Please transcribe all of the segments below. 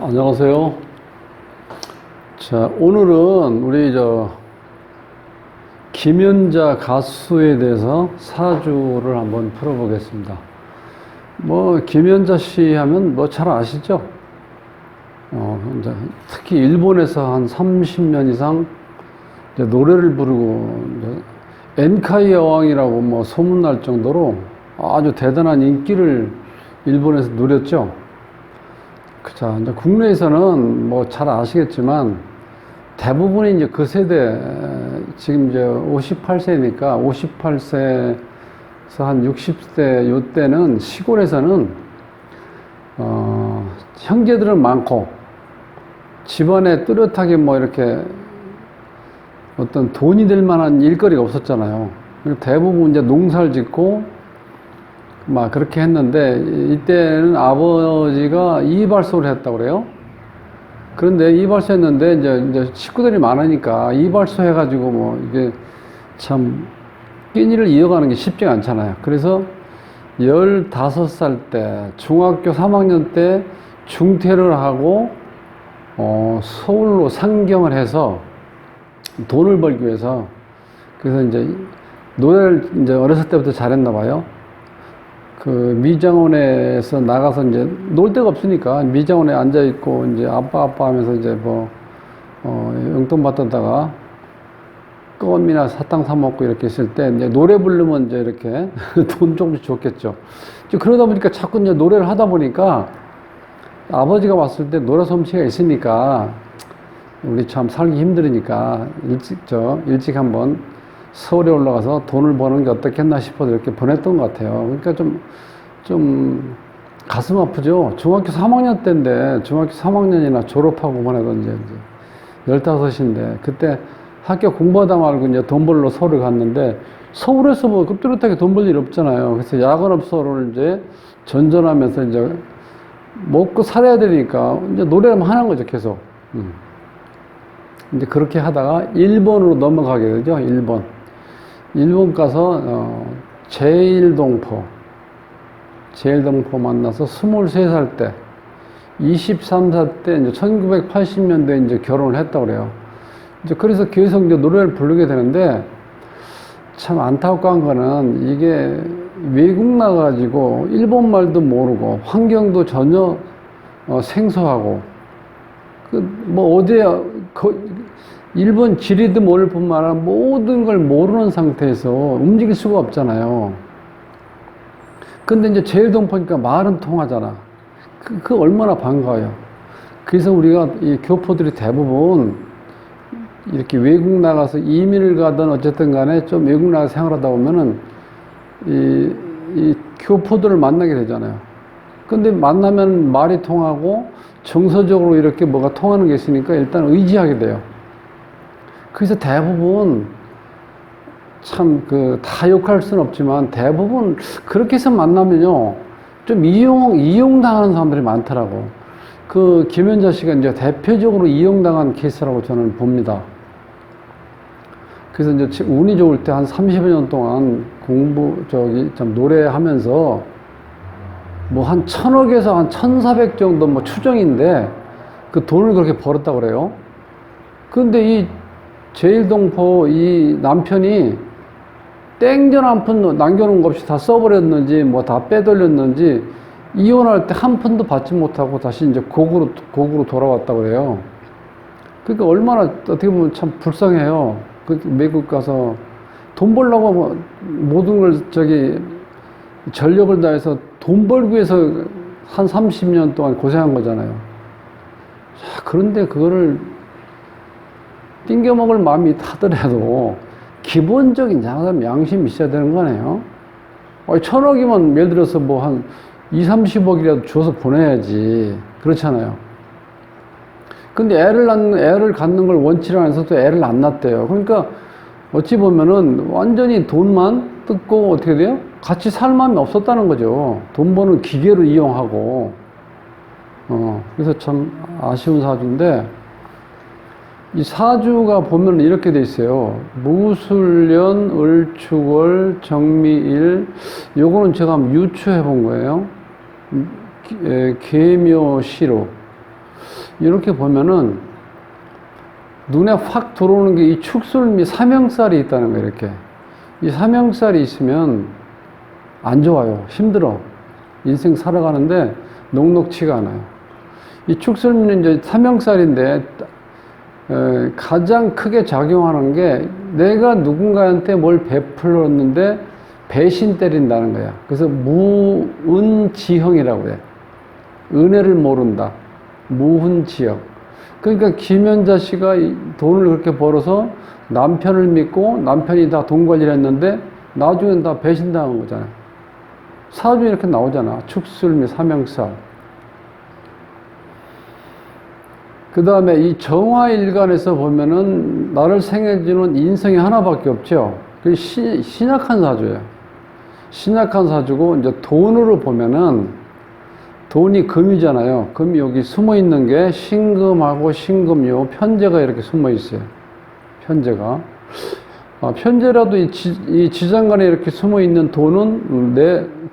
안녕하세요. 자, 오늘은 우리 김연자 가수에 대해서 사주를 한번 풀어보겠습니다. 김연자 씨 하면 잘 아시죠? 이제 특히 일본에서 한 30년 이상 이제 노래를 부르고, 이제 엔카이 여왕이라고 소문날 정도로 아주 대단한 인기를 일본에서 누렸죠. 자, 이제 국내에서는 잘 아시겠지만 대부분이 이제 그 세대, 지금 이제 58세니까 58세에서 한 60대 요때는 시골에서는 형제들은 많고 집안에 뚜렷하게 이렇게 어떤 돈이 될 만한 일거리가 없었잖아요. 대부분 이제 농사를 짓고 그렇게 했는데, 이때는 아버지가 이발소를 했다고 그래요. 그런데 이발소 했는데, 이제 식구들이 많으니까 이발소 해가지고 이게 참 끼니를 이어가는 게 쉽지가 않잖아요. 그래서 15살 때, 중학교 3학년 때 중퇴를 하고, 서울로 상경을 해서 돈을 벌기 위해서, 그래서 이제 노래를 이제 어렸을 때부터 잘했나 봐요. 그 미장원에서 나가서 이제 놀 데가 없으니까 미장원에 앉아 있고 이제 아빠 하면서 이제 용돈 받다가 껌이나 사탕 사 먹고 이렇게 있을 때 이제 노래 부르면 이제 이렇게 돈 조금씩 줬겠죠. 그러다 보니까 자꾸 이제 노래를 하다 보니까 아버지가 봤을 때 노래 솜씨가 있으니까 우리 참 살기 힘들으니까 일찍 한번 서울에 올라가서 돈을 버는 게 어떻겠나 싶어서 이렇게 보냈던 것 같아요. 그러니까 좀 가슴 아프죠. 중학교 3학년 때인데, 중학교 3학년이나 졸업하고 보내던 이제 15인데, 그때 학교 공부하다 말고 이제 돈 벌러 서울에 갔는데, 서울에서 뚜렷하게 돈 벌 일 없잖아요. 그래서 야간업소를 이제 전전하면서 이제 먹고 살아야 되니까 이제 노래만 하는 거죠, 계속. 이제 그렇게 하다가 일본으로 넘어가게 되죠, 일본 가서 제일동포 만나서 23살 때, 23살 때 이제 1980년대에 이제 결혼을 했다고 그래요. 이제 그래서 계속 이제 노래를 부르게 되는데, 참 안타까운 거는 이게 외국 나가가지고 일본 말도 모르고 환경도 전혀 생소하고, 어디에 일본 지리도 모를 뿐만 아니라 모든 걸 모르는 상태에서 움직일 수가 없잖아요. 근데 이제 제일동포니까 말은 통하잖아. 그 얼마나 반가워요. 그래서 우리가 이 교포들이 대부분 이렇게 외국 나가서 이민을 가든 어쨌든 간에 좀 외국 나가서 생활하다 보면은 이 교포들을 만나게 되잖아요. 근데 만나면 말이 통하고 정서적으로 이렇게 뭐가 통하는 게 있으니까 일단 의지하게 돼요. 그래서 대부분 다 욕할 수는 없지만 대부분 그렇게 해서 만나면요, 좀 이용당하는 사람들이 많더라고. 그 김연자 씨가 이제 대표적으로 이용당한 케이스라고 저는 봅니다. 그래서 이제 운이 좋을 때 한 30여 년 동안 노래하면서 한 1000억에서 한 1400 정도 추정인데 그 돈을 그렇게 벌었다고 그래요. 근데 이 제일동포 이 남편이 땡전 한 푼 남겨놓은 거 없이 다 써버렸는지 다 빼돌렸는지 이혼할 때 한 푼도 받지 못하고 다시 이제 곡으로 돌아왔다고 그래요. 그러니까 얼마나 어떻게 보면 참 불쌍해요. 외국 가서 돈 벌려고 모든 걸 전력을 다해서 돈 벌기 위해서 한 30년 동안 고생한 거잖아요. 자, 그런데 그거를 띵겨먹을 마음이 있다더라도 기본적인 양심이 있어야 되는 거네요. 1000억이면 예를 들어서 한 20-30억이라도 줘서 보내야지. 그렇잖아요. 근데 애를 갖는 걸 원치를 않아서도 애를 안 낳았대요. 그러니까 어찌 보면은 완전히 돈만 뜯고 어떻게 돼요? 같이 살 마음이 없었다는 거죠. 돈 버는 기계로 이용하고. 그래서 참 아쉬운 사주인데, 이 사주가 보면 이렇게 돼 있어요. 무술년, 을축월, 정미일. 요거는 제가 한번 유추해 본 거예요. 계묘시로. 이렇게 보면은 눈에 확 들어오는 게 이 축술미 삼형살이 있다는 거예요, 이렇게. 이 삼형살이 있으면 안 좋아요. 힘들어. 인생 살아가는데 녹록치가 않아요. 이 축술미는 이제 삼형살인데, 가장 크게 작용하는 게 내가 누군가한테 뭘 베풀었는데 배신 때린다는 거야. 그래서 무은지형이라고 해. 은혜를 모른다. 무훈지형. 그러니까 김연자 씨가 돈을 그렇게 벌어서 남편을 믿고 남편이 다 돈 관리를 했는데 나중엔 다 배신당한 거잖아요. 사주에 이렇게 나오잖아. 축술미 삼형살. 그 다음에 이 정화일간에서 보면은 나를 생해주는 인성이 하나밖에 없죠. 그게 신약한 사주예요. 신약한 사주고, 이제 돈으로 보면은 돈이 금이잖아요. 금이 여기 숨어 있는 게 신금하고 신금요, 편제가 이렇게 숨어 있어요. 편제가. 편제라도 이 지장간에 이렇게 숨어 있는 돈은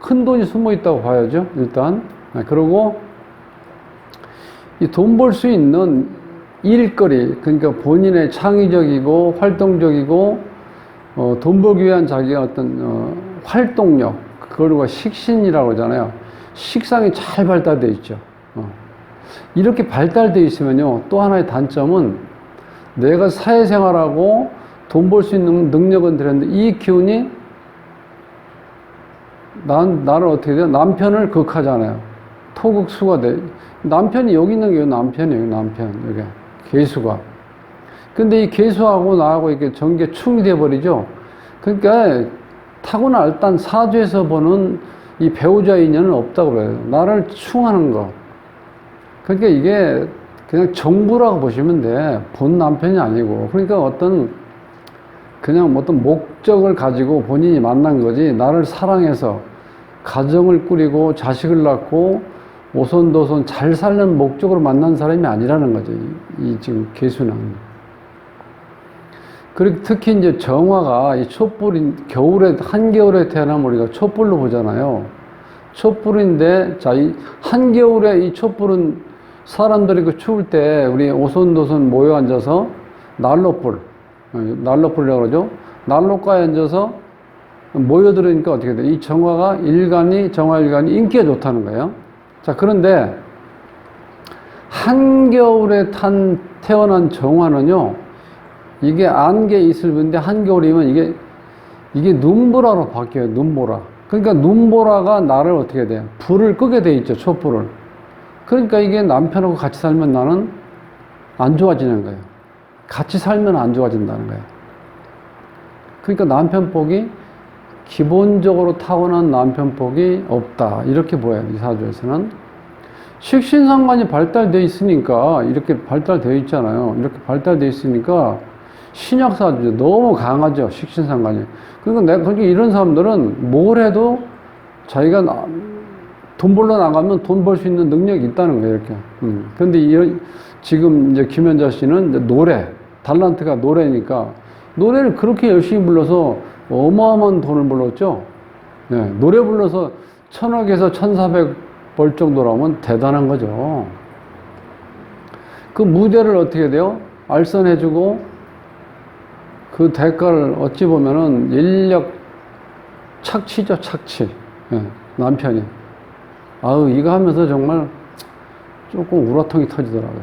큰 돈이 숨어 있다고 봐야죠. 일단. 그리고 이 돈 벌 수 있는 일거리, 그러니까 본인의 창의적이고 활동적이고 돈 벌기 위한 자기의 어떤 활동력, 그리고 식신이라고 하잖아요. 식상이 잘 발달되어 있죠. 이렇게 발달되어 있으면요, 또 하나의 단점은 내가 사회생활하고 돈 벌 수 있는 능력은 들었는데 이 기운이 나를 어떻게 돼요? 남편을 극하잖아요. 토극수가 돼. 남편이 여기 있는 게 남편이에요, 남편. 여기. 계수가. 근데 이 계수하고 나하고 이렇게 전개충이 돼버리죠. 그러니까 타고나 일단 사주에서 보는 이 배우자 인연은 없다고 그래요. 나를 충하는 거. 그러니까 이게 그냥 정부라고 보시면 돼. 본 남편이 아니고. 그러니까 그냥 어떤 목적을 가지고 본인이 만난 거지. 나를 사랑해서 가정을 꾸리고 자식을 낳고 오손도손 잘 살는 목적으로 만난 사람이 아니라는 거죠. 이 지금 계수는. 그리고 특히 이제 정화가 이 촛불인, 한겨울에 태어나면 우리가 촛불로 보잖아요. 촛불인데, 자, 이 한겨울에 이 촛불은 사람들이 그 추울 때 우리 오손도손 모여 앉아서 난로불이라고 그러죠. 난로가에 앉아서 모여들으니까 어떻게 돼? 이 정화 일간이 인기가 좋다는 거예요. 자, 그런데 한겨울에 태어난 정화는요, 이게 안개 있을 분인데 한겨울이면 이게 눈보라로 바뀌어요. 눈보라. 그러니까 눈보라가 나를 어떻게 돼요? 불을 끄게 돼 있죠. 촛불을. 그러니까 이게 남편하고 같이 살면 나는 안 좋아지는 거예요. 같이 살면 안 좋아진다는 거예요. 그러니까 남편복이 기본적으로 타고난 남편복이 없다. 이렇게 보여요. 이 사주에서는. 식신상관이 발달되어 있으니까, 이렇게 발달되어 있잖아요. 이렇게 발달되어 있으니까 신약사주죠. 너무 강하죠. 식신상관이. 그러니까 이런 사람들은 뭘 해도 자기가 돈 벌러 나가면 돈 벌 수 있는 능력이 있다는 거예요. 이렇게. 근데 지금 이제 김연자 씨는 이제 달란트가 노래니까 노래를 그렇게 열심히 불러서 어마어마한 돈을 벌었죠. 네, 노래 불러서 1,000억에서 1,400 벌 정도라면 대단한 거죠. 그 무대를 어떻게 돼요? 알선해주고 그 대가를 어찌 보면은 인력 착취죠, 착취. 네, 남편이. 아우, 이거 하면서 정말 조금 우라통이 터지더라고요.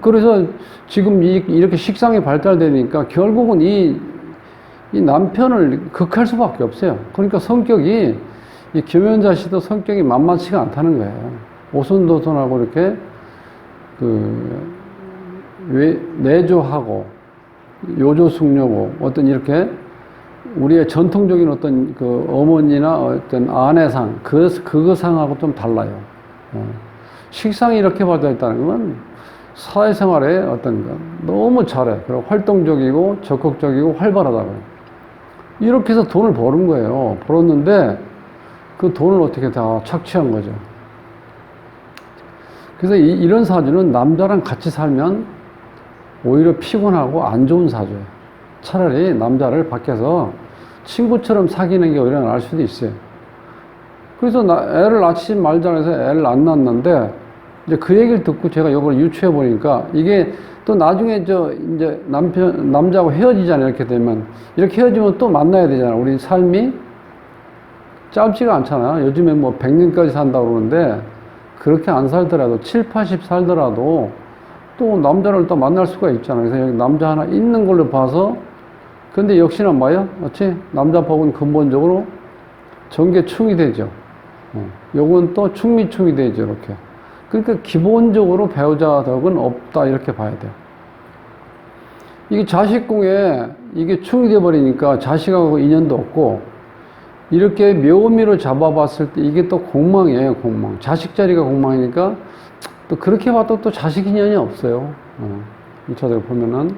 그래서 지금 이렇게 식상이 발달되니까 결국은 이 남편을 극할 수밖에 없어요. 그러니까 이 김연자 씨도 성격이 만만치가 않다는 거예요. 오손도손하고 이렇게 내조하고 요조숙녀고 어떤 이렇게 우리의 전통적인 어떤 그 어머니나 어떤 아내상 그거상하고 좀 달라요. 식상이 이렇게 발달했다는 건 사회생활에 너무 잘해. 그리고 활동적이고 적극적이고 활발하다고요. 이렇게 해서 돈을 버는 거예요. 벌었는데 그 돈을 어떻게 다 착취한 거죠. 그래서 이런 사주는 남자랑 같이 살면 오히려 피곤하고 안 좋은 사주예요. 차라리 남자를 밖에서 친구처럼 사귀는 게 오히려 나을 수도 있어요. 그래서 애를 낳지 말자 해서 애를 안 낳았는데 이제 그 얘기를 듣고 제가 이걸 유추해 보니까 이게 또 나중에 이제 남자하고 헤어지잖아요. 이렇게 되면. 이렇게 헤어지면 또 만나야 되잖아요. 우리 삶이 짧지가 않잖아요. 요즘에 뭐 100년까지 산다고 그러는데 그렇게 안 살더라도 7, 80 살더라도 또 남자를 또 만날 수가 있잖아요. 그래서 여기 남자 하나 있는 걸로 봐서 근데 역시나 뭐예요? 그렇지? 남자 복은 근본적으로 정계충이 되죠. 요건 또 충미충이 되죠. 이렇게. 그러니까 기본적으로 배우자 덕은 없다 이렇게 봐야 돼요. 이게 자식궁에 이게 충이 돼버리니까 자식하고 인연도 없고 이렇게 묘미로 잡아봤을 때 이게 또 공망이에요. 공망. 자식 자리가 공망이니까 또 그렇게 봐도 또 자식 인연이 없어요. 1차적으로 보면은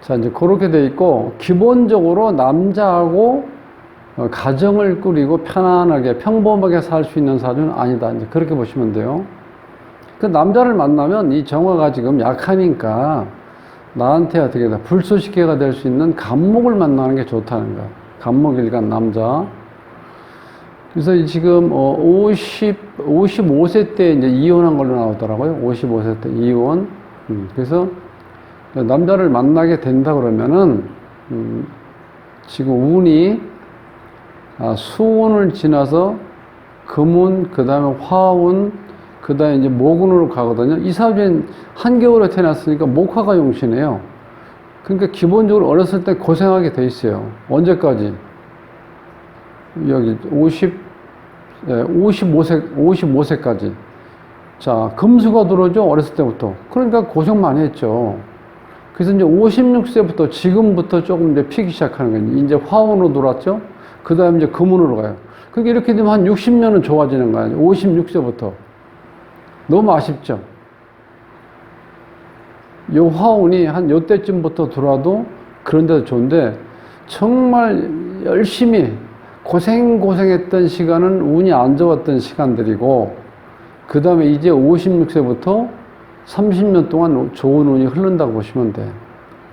자 이제 그렇게 돼 있고 기본적으로 남자하고 가정을 꾸리고 편안하게 평범하게 살 수 있는 사주는 아니다. 이제 그렇게 보시면 돼요. 그 남자를 만나면 이 정화가 지금 약하니까 나한테 어떻게 돼 불쏘시개가 될 수 있는 간목을 만나는 게 좋다는 거야. 간목일간 남자. 그래서 지금 55세 때 이제 이혼한 걸로 나오더라고요. 55세 때 이혼. 그래서 남자를 만나게 된다 그러면은 지금 운이 수운을 지나서 금운, 그 다음에 화운, 그 다음에 이제 목운으로 가거든요. 이 사주엔 한겨울에 태어났으니까 목화가 용신이에요. 그러니까 기본적으로 어렸을 때 고생하게 돼 있어요. 언제까지? 여기 55세까지. 자, 금수가 들어오죠. 어렸을 때부터. 그러니까 고생 많이 했죠. 그래서 이제 56세부터 지금부터 조금 이제 피기 시작하는 거예요. 이제 화운으로 들어왔죠. 그 다음에 이제 금운으로 가요. 그러니까 이렇게 되면 한 60년은 좋아지는 거예요. 56세부터. 너무 아쉽죠. 요 화운이 한 요때쯤부터 들어와도 그런 데도 좋은데 정말 열심히 고생했던 시간은 운이 안 좋았던 시간들이고 그 다음에 이제 56세부터 30년 동안 좋은 운이 흐른다고 보시면 돼.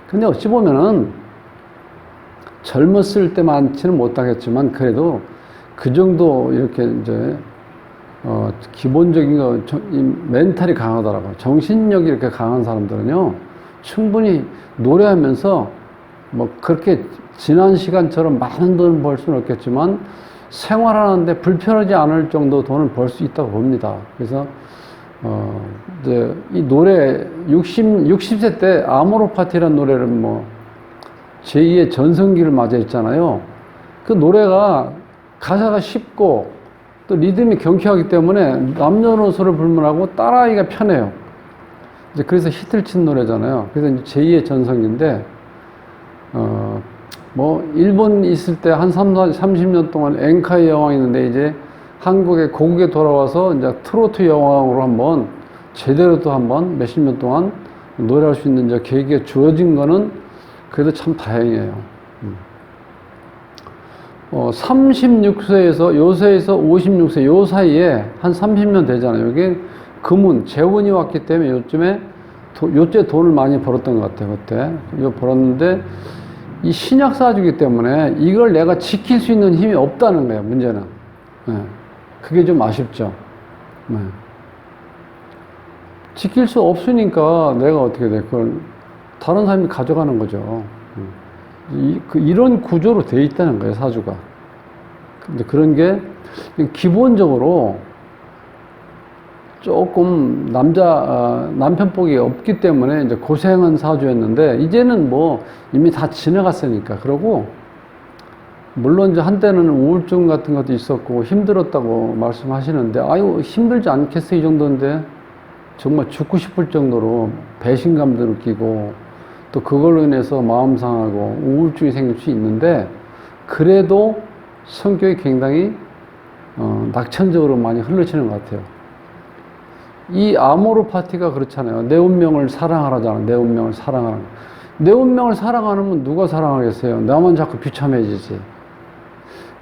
근데 어찌 보면은 젊었을 때만치는 못하겠지만 그래도 그 정도 이렇게 이제 기본적인 거 멘탈이 강하더라고요. 정신력이 이렇게 강한 사람들은요 충분히 노래하면서 뭐 그렇게 지난 시간처럼 많은 돈을 벌 수는 없겠지만 생활하는데 불편하지 않을 정도 돈을 벌 수 있다고 봅니다. 그래서 이제 이 노래 60세 때 아모르 파티라는 노래를 뭐 제2의 전성기를 맞이했잖아요. 그 노래가 가사가 쉽고 또 리듬이 경쾌하기 때문에 남녀노소를 불문하고 따라하기가 편해요. 이제 그래서 히트를 친 노래잖아요. 그래서 이제 제2의 전성기인데 뭐 일본 있을 때 한 30년 동안 엔카이 여왕이 있는데 이제 한국에 고국에 돌아와서 이제 트로트 여왕으로 한번 제대로 또 한번 몇십 년 동안 노래할 수 있는 이제 계기가 주어진 거는 그래도 참 다행이에요. 36세에서 요새에서 56세 요 사이에 한 30년 되잖아요. 이게 금운, 재운이 왔기 때문에 요때 돈을 많이 벌었던 것 같아요. 그때 이거 벌었는데 이 신약사주기 때문에 이걸 내가 지킬 수 있는 힘이 없다는 거예요. 문제는. 네. 그게 좀 아쉽죠. 네. 지킬 수 없으니까 내가 어떻게 돼? 그걸 다른 사람이 가져가는 거죠. 이런 구조로 돼 있다는 거예요, 사주가. 근데 그런 게 기본적으로 조금 남편복이 없기 때문에 이제 고생한 사주였는데 이제는 뭐 이미 다 지나갔으니까. 그러고 물론 이제 한때는 우울증 같은 것도 있었고 힘들었다고 말씀하시는데 아유 힘들지 않겠어 이 정도인데 정말 죽고 싶을 정도로 배신감도 느끼고 또 그걸로 인해서 마음 상하고 우울증이 생길 수 있는데 그래도 성격이 굉장히 낙천적으로 많이 흘러치는 것 같아요. 이 아모르 파티가 그렇잖아요. 내 운명을 사랑하라잖아. 내 운명을 사랑하라. 내 운명을 사랑하면 누가 사랑하겠어요? 나만 자꾸 비참해지지.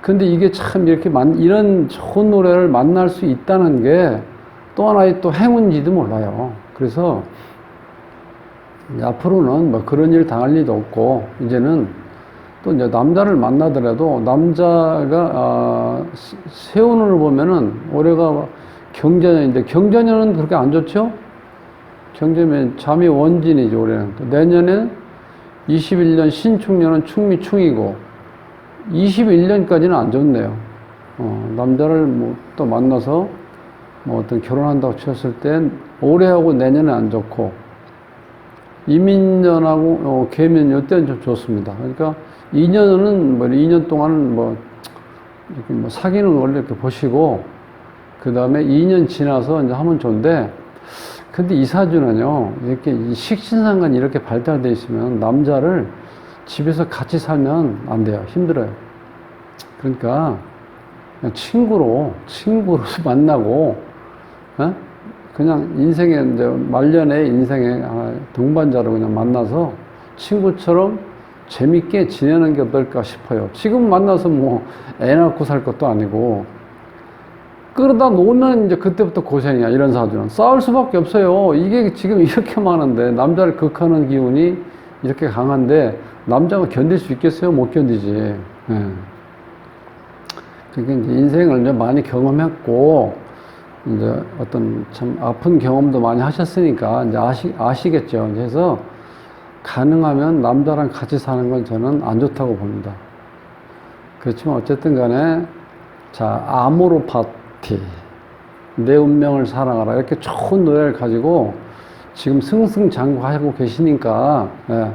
근데 이게 참 이렇게 이런 좋은 노래를 만날 수 있다는 게 또 하나의 또 행운인지도 몰라요. 그래서 앞으로는 뭐 그런 일 당할 일도 없고 이제는 또 이제 남자를 만나더라도 남자가 세운으로 보면은 올해가 경자년인데, 경자년은 그렇게 안 좋죠? 경자면 잠이 원진이죠, 올해는. 내년에 21년 신축년은 충미충이고, 21년까지는 안 좋네요. 남자를 뭐 또 만나서 뭐 어떤 결혼한다고 쳤을 땐 올해하고 내년에 안 좋고, 이민년하고 계면 이때는 좀 좋습니다. 그러니까 2년은 뭐 2년 동안은 뭐 이렇게 뭐 사귀는 걸 이렇게 보시고, 그 다음에 2년 지나서 이제 하면 좋은데, 근데 이 사주는요, 이렇게 식신상관이 이렇게 발달되어 있으면 남자를 집에서 같이 살면 안 돼요. 힘들어요. 그러니까 그냥 친구로 만나고, 그냥 인생의 이제 말년의 인생의 동반자로 그냥 만나서 친구처럼 재밌게 지내는 게 어떨까 싶어요. 지금 만나서 뭐 애 낳고 살 것도 아니고, 그러다 놓으면 이제 그때부터 고생이야, 이런 사주는. 싸울 수밖에 없어요. 이게 지금 이렇게 많은데, 남자를 극하는 기운이 이렇게 강한데, 남자가 견딜 수 있겠어요? 못 견디지. 예. 그러니까 이제 인생을 이제 많이 경험했고, 이제 어떤 참 아픈 경험도 많이 하셨으니까, 이제 아시겠죠. 그래서 가능하면 남자랑 같이 사는 건 저는 안 좋다고 봅니다. 그렇지만 어쨌든 간에, 자, 아모르 파티, 내 운명을 사랑하라, 이렇게 좋은 노래를 가지고 지금 승승장구하고 계시니까, 예,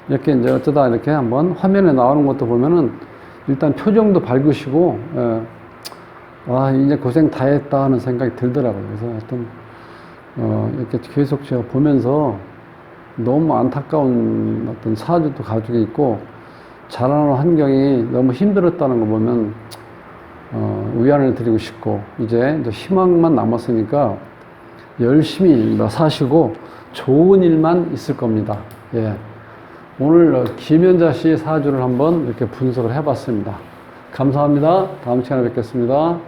이렇게 이제 어쩌다 이렇게 한번 화면에 나오는 것도 보면은 일단 표정도 밝으시고, 예, 와, 이제 고생 다 했다 하는 생각이 들더라고요. 그래서 하여튼, 이렇게 계속 제가 보면서 너무 안타까운 어떤 사주도 가지고 있고, 자라는 환경이 너무 힘들었다는 거 보면, 위안을 드리고 싶고, 이제 희망만 남았으니까 열심히 사시고 좋은 일만 있을 겁니다. 예. 오늘 김연자 씨의 사주를 한번 이렇게 분석을 해봤습니다. 감사합니다. 다음 시간에 뵙겠습니다.